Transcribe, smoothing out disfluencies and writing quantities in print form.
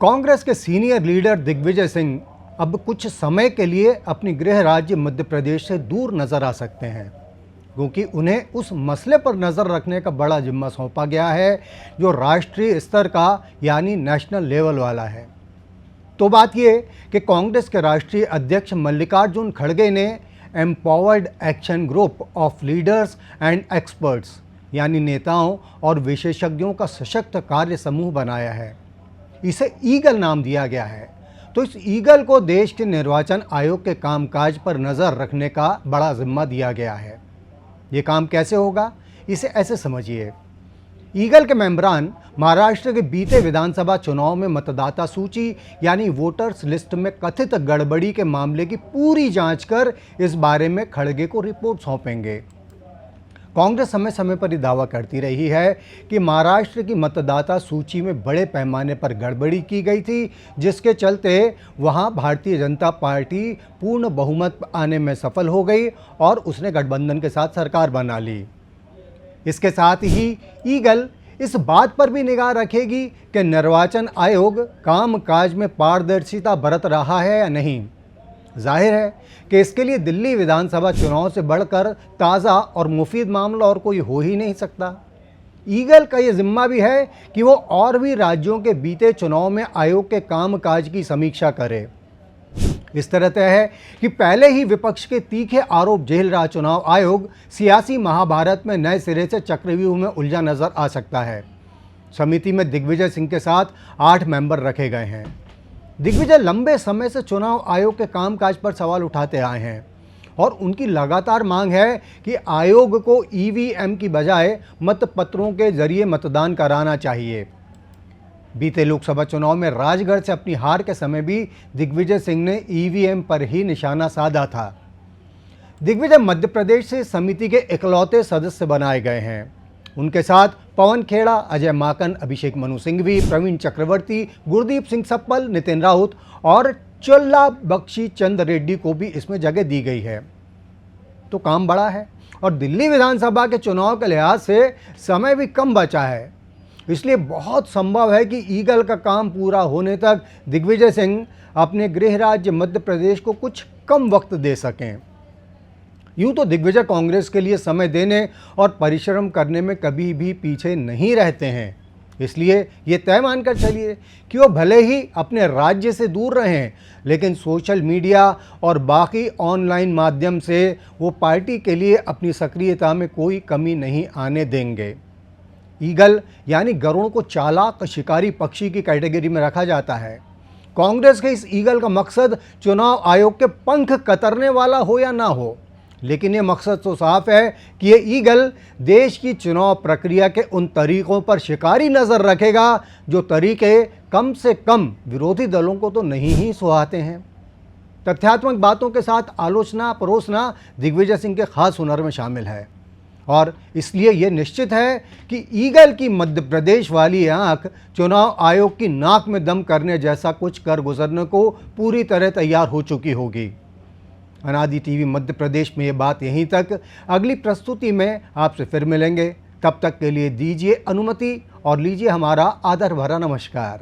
कांग्रेस के senior leader Digvijay Singh अब कुछ समय के लिए अपनी गृह राज्य मध्य प्रदेश से दूर नजर आ सकते हैं, क्योंकि उन्हें उस मसले पर नज़र रखने का बड़ा जिम्मा सौंपा गया है जो राष्ट्रीय स्तर का यानी नेशनल लेवल वाला है। तो बात ये कि कांग्रेस के राष्ट्रीय अध्यक्ष मल्लिकार्जुन खड़गे ने empowered action group of leaders and experts यानी नेताओं और विशेषज्ञों का सशक्त कार्य समूह बनाया है। इसे ईगल नाम दिया गया है। तो इस ईगल को देश के निर्वाचन आयोग के कामकाज पर नज़र रखने का बड़ा जिम्मा दिया गया है। ये काम कैसे होगा, इसे ऐसे समझिए। ईगल के मेंबरान महाराष्ट्र के बीते विधानसभा चुनाव में मतदाता सूची यानी वोटर्स लिस्ट में कथित गड़बड़ी के मामले की पूरी जांच कर इस बारे में खड़गे को रिपोर्ट सौंपेंगे। कांग्रेस समय समय पर ये दावा करती रही है कि महाराष्ट्र की मतदाता सूची में बड़े पैमाने पर गड़बड़ी की गई थी, जिसके चलते वहां भारतीय जनता पार्टी पूर्ण बहुमत आने में सफल हो गई और उसने गठबंधन के साथ सरकार बना ली। इसके साथ ही ईगल इस बात पर भी निगाह रखेगी कि निर्वाचन आयोग कामकाज में पारदर्शिता बरत रहा है या नहीं। जाहिर है कि इसके लिए दिल्ली विधानसभा चुनाव से बढ़कर ताज़ा और मुफीद मामला और कोई हो ही नहीं सकता। ईगल का ये जिम्मा भी है कि वो और भी राज्यों के बीते चुनाव में आयोग के कामकाज की समीक्षा करे। इस तरह तय है कि पहले ही विपक्ष के तीखे आरोप झेल रहा चुनाव आयोग सियासी महाभारत में नए सिरे से चक्रव्यूह में उलझा नजर आ सकता है। समिति में दिग्विजय सिंह के साथ 8 मेंबर रखे गए हैं। दिग्विजय लंबे समय से चुनाव आयोग के कामकाज पर सवाल उठाते आए हैं और उनकी लगातार मांग है कि आयोग को ईवीएम की बजाय मतपत्रों के जरिए मतदान कराना चाहिए। बीते लोकसभा चुनाव में राजगढ़ से अपनी हार के समय भी दिग्विजय सिंह ने ईवीएम पर ही निशाना साधा था। दिग्विजय मध्य प्रदेश से समिति के इकलौते सदस्य बनाए गए हैं। उनके साथ पवन खेड़ा, अजय माकन, अभिषेक मनु सिंघवी, प्रवीण चक्रवर्ती, गुरदीप सिंह सप्पल, नितिन राउत और चोल्ला बख्शी चंद रेड्डी को भी इसमें जगह दी गई है। तो काम बड़ा है और दिल्ली विधानसभा के चुनाव के लिहाज से समय भी कम बचा है। इसलिए बहुत संभव है कि ईगल का काम पूरा होने तक दिग्विजय सिंह अपने गृह राज्य मध्य प्रदेश को कुछ कम वक्त दे सकें। यूँ तो दिग्विजय कांग्रेस के लिए समय देने और परिश्रम करने में कभी भी पीछे नहीं रहते हैं। इसलिए ये तय मानकर चलिए कि वो भले ही अपने राज्य से दूर रहें, लेकिन सोशल मीडिया और बाकी ऑनलाइन माध्यम से वो पार्टी के लिए अपनी सक्रियता में कोई कमी नहीं आने देंगे। ईगल यानी गरुड़ को चालाक शिकारी पक्षी की कैटेगरी में रखा जाता है। कांग्रेस के इस ईगल का मकसद चुनाव आयोग के पंख कतरने वाला हो या ना हो, लेकिन ये मकसद तो साफ है कि ये ईगल देश की चुनाव प्रक्रिया के उन तरीकों पर शिकारी नज़र रखेगा जो तरीके कम से कम विरोधी दलों को तो नहीं ही सुहाते हैं। तथ्यात्मक बातों के साथ आलोचना परोसना दिग्विजय सिंह के खास हुनर में शामिल है और इसलिए ये निश्चित है कि ईगल की मध्य प्रदेश वाली आंख चुनाव आयोग की नाक में दम करने जैसा कुछ कर गुजरने को पूरी तरह तैयार हो चुकी होगी। अनादि टीवी मध्य प्रदेश में ये बात यहीं तक। अगली प्रस्तुति में आपसे फिर मिलेंगे। तब तक के लिए दीजिए अनुमति और लीजिए हमारा आदर भरा नमस्कार।